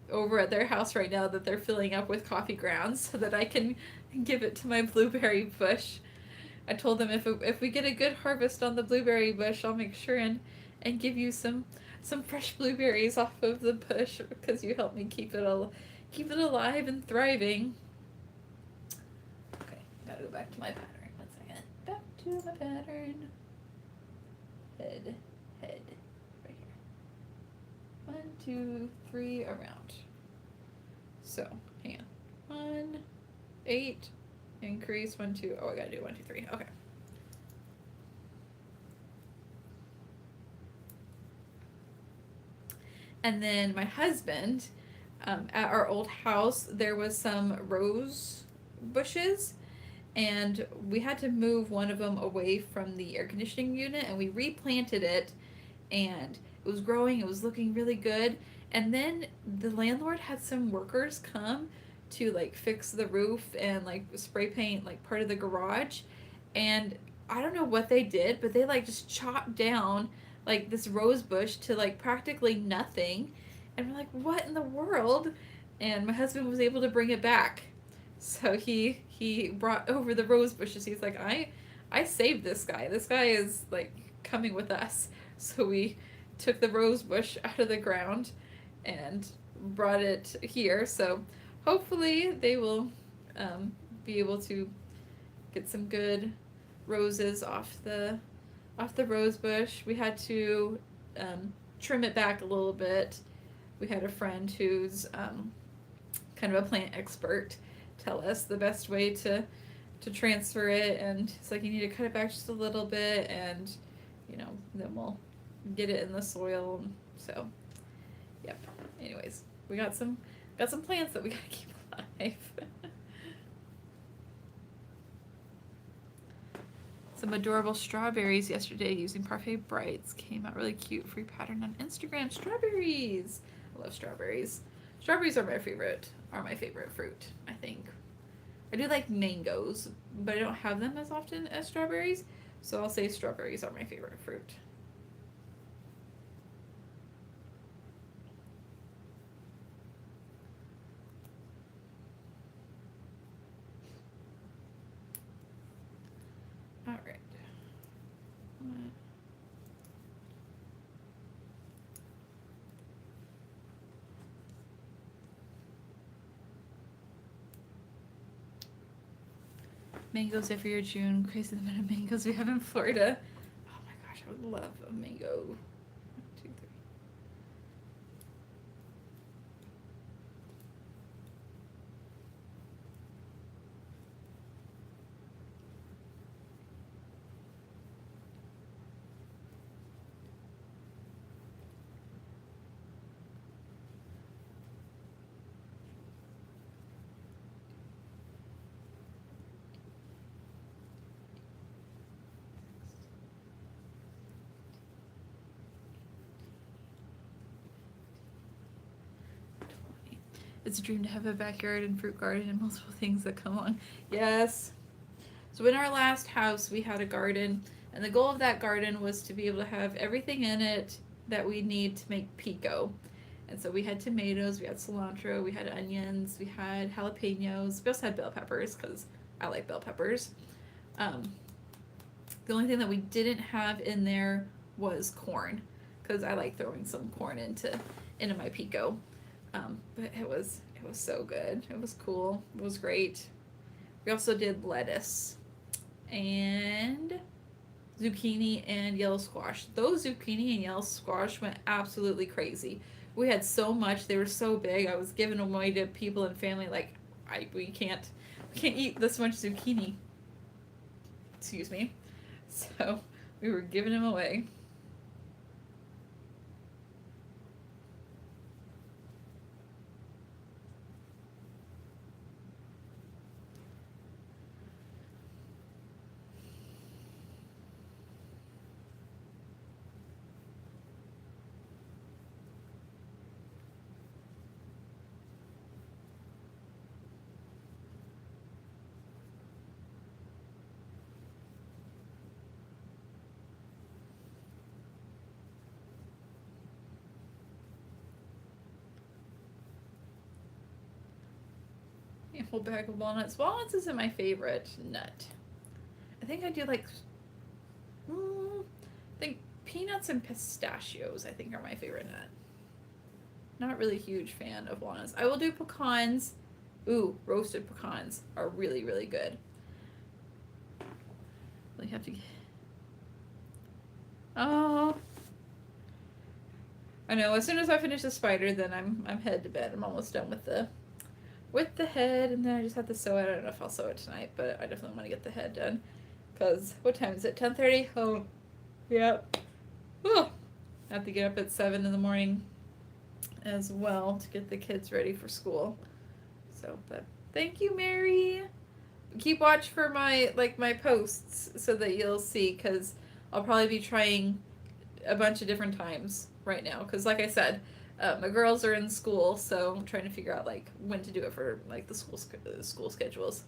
over at their house right now that they're filling up with coffee grounds so that I can give it to my blueberry bush. I told them if we get a good harvest on the blueberry bush, I'll make sure and give you some fresh blueberries off of the bush because you helped me keep it alive and thriving. Okay, gotta go back to my pattern. 1 second. Back to my pattern. Head, right here. 1, 2, 3 around. So hang on. 1, 8. Increase 1, 2. Oh, I gotta do 1, 2, 3. Okay. And then my husband, at our old house, there was some rose bushes, and we had to move one of them away from the air conditioning unit, and we replanted it, and it was growing. It was looking really good. And then the landlord had some workers come to like fix the roof and like spray paint like part of the garage, and I don't know what they did, but they like just chopped down like this rose bush to like practically nothing, and we're like, what in the world? And my husband was able to bring it back, so he brought over the rose bushes. He's like, I saved this guy is like coming with us. So we took the rose bush out of the ground and brought it here, so hopefully they will be able to get some good roses off the rose bush. We had to trim it back a little bit. We had a friend who's kind of a plant expert tell us the best way to transfer it, and it's like you need to cut it back just a little bit, and you know, then we'll get it in the soil. So yep, anyways, we got some plants that we gotta keep alive. Some adorable strawberries yesterday using Parfait Brights. Came out really cute. Free pattern on Instagram. Strawberries. I love strawberries. Strawberries are my favorite fruit, I think. I do like mangoes, but I don't have them as often as strawberries. So I'll say strawberries are my favorite fruit. All right. Mangoes every year, June. Crazy the amount of mangoes we have in Florida. Oh my gosh, I would love a mango. 1, 2, 3. It's a dream to have a backyard and fruit garden and multiple things that come along. Yes. So in our last house, we had a garden, and the goal of that garden was to be able to have everything in it that we need to make pico. And so we had tomatoes, we had cilantro, we had onions, we had jalapenos. We also had bell peppers because I like bell peppers. The only thing that we didn't have in there was corn because I like throwing some corn into my pico. But it was so good. It was cool. It was great. We also did lettuce and zucchini and yellow squash. Those zucchini and yellow squash went absolutely crazy. We had so much. They were so big. I was giving them away to people and family like we can't eat this much zucchini. Excuse me. So we were giving them away. A whole bag of walnuts. Walnuts isn't my favorite nut. I think I do like, I think peanuts and pistachios, I think, are my favorite nut. Not really a huge fan of walnuts. I will do pecans. Ooh, roasted pecans are really, really good. Really have to get... Oh. I know, as soon as I finish the spider, then I'm headed to bed. I'm almost done with the head, and then I just have to sew it. I don't know if I'll sew it tonight, but I definitely want to get the head done. Because, what time is it? 10:30? Oh, yep. Oh, I have to get up at 7 in the morning as well to get the kids ready for school. So, but thank you, Mary. Keep watch for my posts so that you'll see, because I'll probably be trying a bunch of different times right now. Because, like I said, my girls are in school, so I'm trying to figure out when to do it for the school schedules.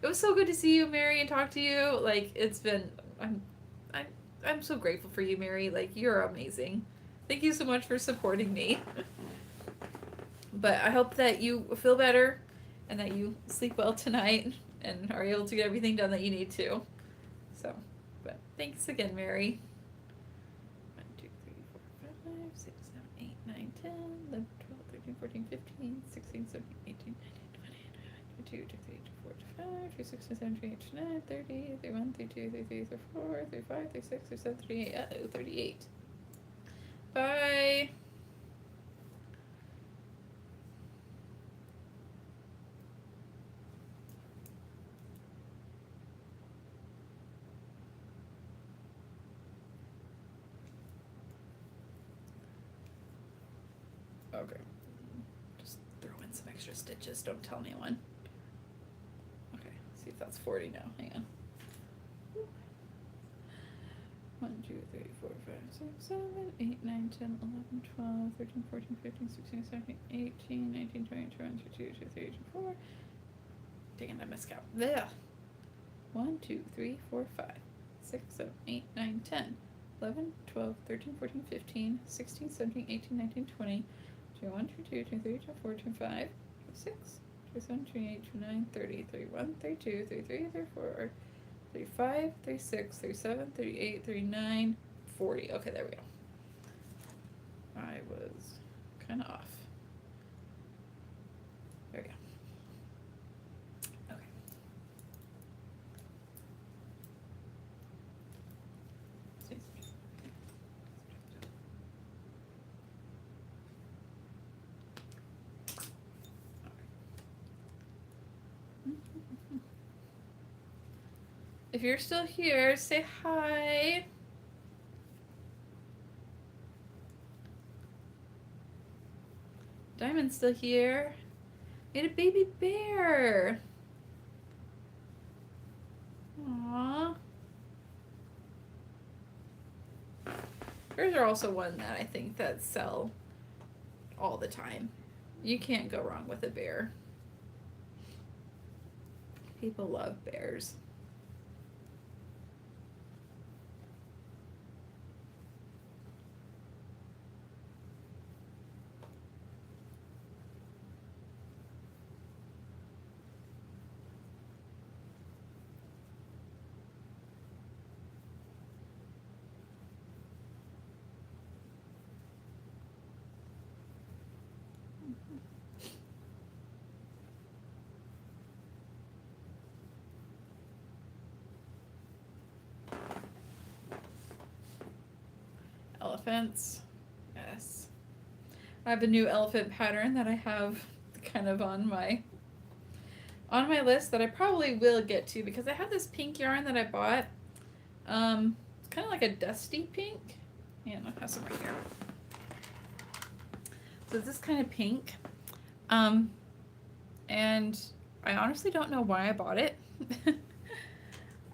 It was so good to see you, Mary, and talk to you. It's been I'm so grateful for you, Mary. You're amazing. Thank you so much for supporting me. But I hope that you feel better and that you sleep well tonight and are able to get everything done that you need to. So, but thanks again, Mary. 1, 2, 3, 4, 5, 6, 7, 8, 9, 10, 11, 12, 13, 14, 15, 16, 17, 18, 19, 20, 22, 23, 24, 25, 26, 27, 28, 29, 30, 31, 32, 33, 34, 35, 36, 37, 38, 38. Bye. stitches, don't tell anyone. Okay, see if that's 40 now, hang on. 1, 2, 3, 4, 5, 6, 7, 8, 9, 10, 11, 12, 13, 14, 15, 16, 17, 18, 19, 20, 21, 22, 23, 24. Dang it, I missed count. There. 1, 2, 3, 4, 5, 6, 7, 8, 9, 10, 11, 12, 13, 14, 15, 16, 17, 18, 19, 20, 21, 22, 23, 24, 25, 26, 27, 28, 29, 30, 31, 32, 33, 34, 35, 36, 37, 38, 39, 40. Okay, there we go. I was kind of off. There we go. Okay. If you're still here, say hi. Diamond's still here. We had a baby bear. Aww. Bears are also one that I think that sell all the time. You can't go wrong with a bear. People love bears. Elephants. Yes. I have a new elephant pattern that I have kind of on my list that I probably will get to because I have this pink yarn that I bought. It's kind of like a dusty pink. Yeah, I have some right here. So it's this kind of pink. And I honestly don't know why I bought it.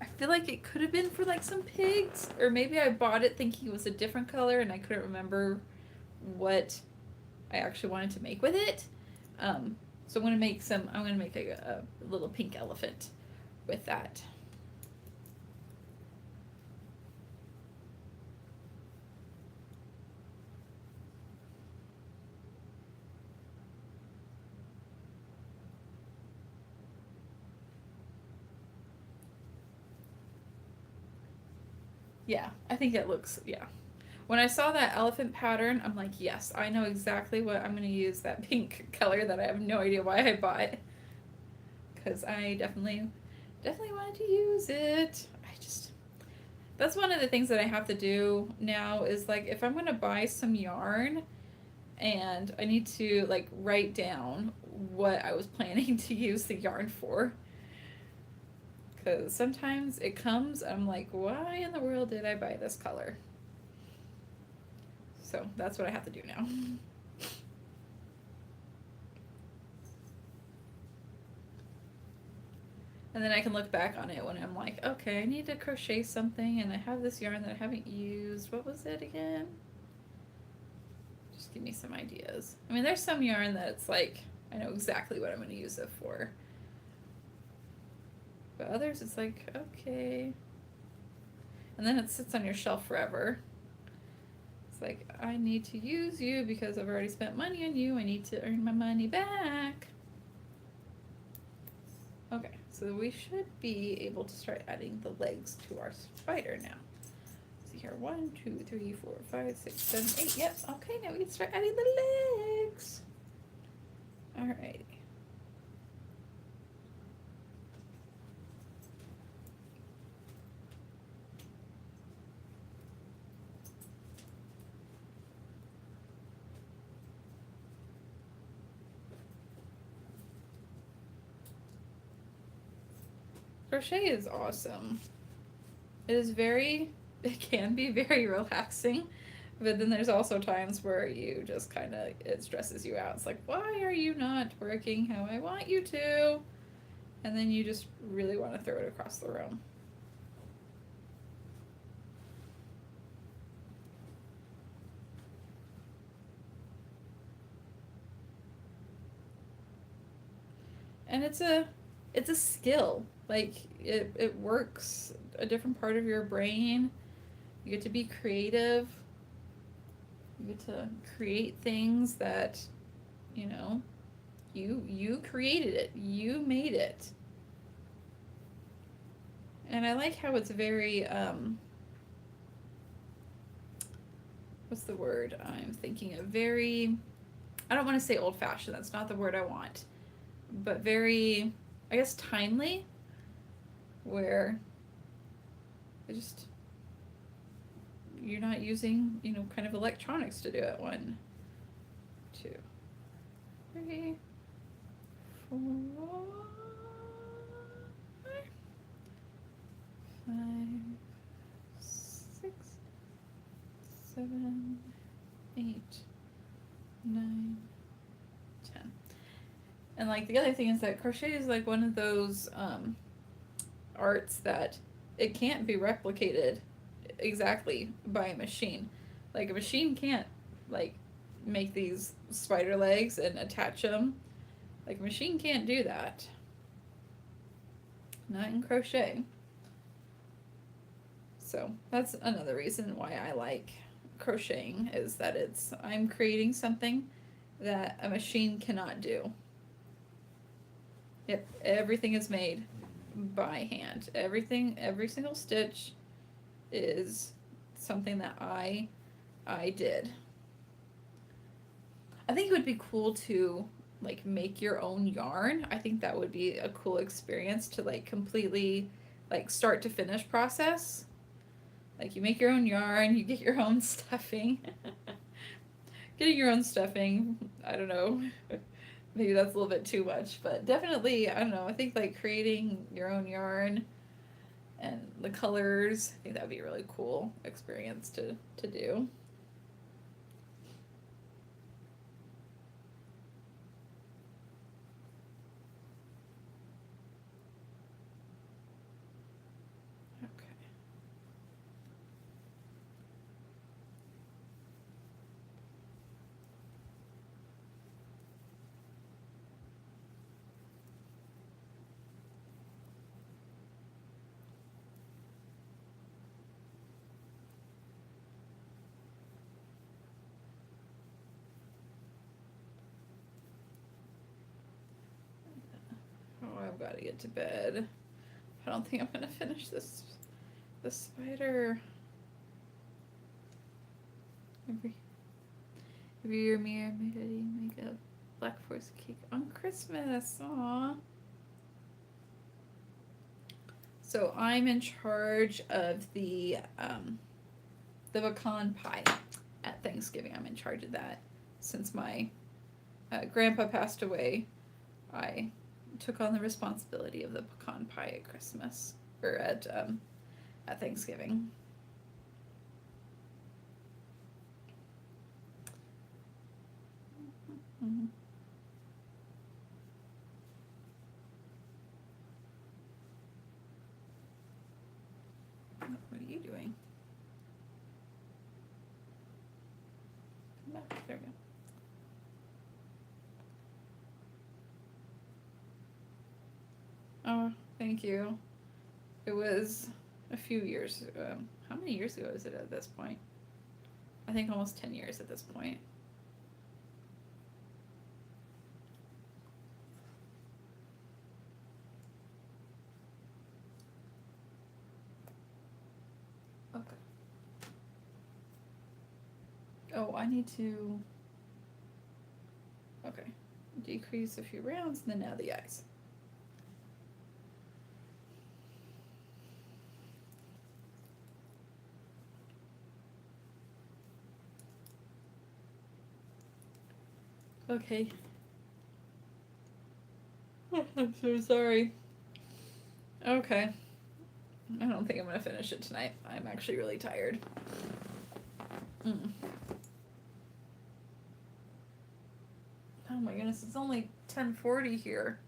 I feel like it could have been for like some pigs, or maybe I bought it thinking it was a different color and I couldn't remember what I actually wanted to make with it. So I'm gonna make a little pink elephant with that. Yeah, I think it looks, yeah. When I saw that elephant pattern, I'm like, yes, I know exactly what I'm going to use, that pink color that I have no idea why I bought. Because I definitely wanted to use it. That's one of the things that I have to do now is like, if I'm going to buy some yarn and I need to like write down what I was planning to use the yarn for. Because sometimes it comes, I'm like, why in the world did I buy this color? So that's what I have to do now. And then I can look back on it when I'm like, okay, I need to crochet something and I have this yarn that I haven't used. What was it again? Just give me some ideas. I mean, there's some yarn that it's like, I know exactly what I'm going to use it for. But others, it's like, okay. And then it sits on your shelf forever. It's like, I need to use you because I've already spent money on you. I need to earn my money back. Okay, so we should be able to start adding the legs to our spider now. Let's see here, 1, 2, 3, 4, 5, 6, 7, 8. Yep, okay, now we can start adding the legs. Alrighty. Crochet is awesome. It can be very relaxing, But then there's also times where you just kind of, it stresses you out. It's like, why are you not working how I want you to? And then you just really want to throw it across the room. And it's a skill. Like it works a different part of your brain. You get to be creative. You get to create things that, you know, you created it. You made it. And I like how it's very what's the word I'm thinking of? Very, I don't want to say old fashioned, that's not the word I want. But very, I guess, timely, where it just, you're not using, you know, kind of electronics to do it. 1, 2, 3, 4, 5, 6, 7, 8, 9, 10. And like the other thing is that crochet is like one of those arts that it can't be replicated exactly by a machine. Like a machine can't like make these spider legs and attach them. Like a machine can't do that. Not in crochet. So that's another reason why I like crocheting, is that I'm creating something that a machine cannot do. Yep, everything is made by hand. Everything, every single stitch is something that I did. I think it would be cool to like make your own yarn. I think that would be a cool experience to like completely like start to finish process. Like you make your own yarn, you get your own stuffing. Getting your own stuffing, I don't know. Maybe that's a little bit too much, but definitely, I don't know, I think like creating your own yarn and the colors, I think that would be a really cool experience to do. Okay. Oh, I've got to get to bed. I don't think I'm gonna finish this spider. Every year, me and my daddy make a Black Forest cake on Christmas. Aww. So I'm in charge of the pecan pie at Thanksgiving. I'm in charge of that. Since my grandpa passed away, I took on the responsibility of the pecan pie at Christmas, or at Thanksgiving. Mm-hmm. What are you doing? Come back. There we go. Oh, thank you. It was a few years. How many years ago is it at this point? I think almost 10 years at this point. Okay. Oh, I need to. Okay. Decrease a few rounds, and then now the eyes. Okay. I'm so sorry. Okay. I don't think I'm gonna finish it tonight. I'm actually really tired. Oh my goodness, it's only 10:40 here.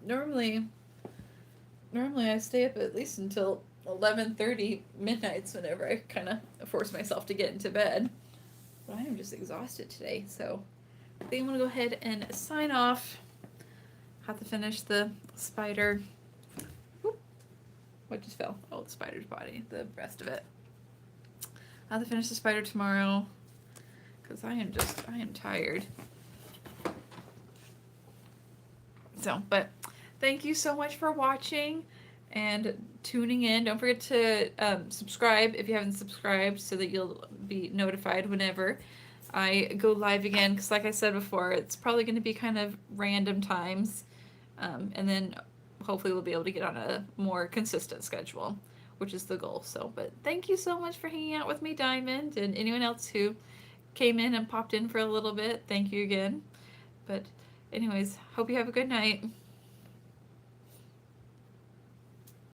Normally I stay up at least until 11:30 midnights whenever I kind of force myself to get into bed. But I am just exhausted today, so I think I'm gonna go ahead and sign off. Have to finish the spider. Oop, what just fell? Oh, the spider's body, the rest of it. I have to finish the spider tomorrow because I am tired. So, but thank you so much for watching and tuning in. Don't forget to subscribe if you haven't subscribed so that you'll be notified whenever I go live again. Because like I said before, it's probably going to be kind of random times. And then hopefully we'll be able to get on a more consistent schedule, which is the goal. So, but thank you so much for hanging out with me, Diamond, and anyone else who came in and popped in for a little bit. Thank you again. But anyways, hope you have a good night.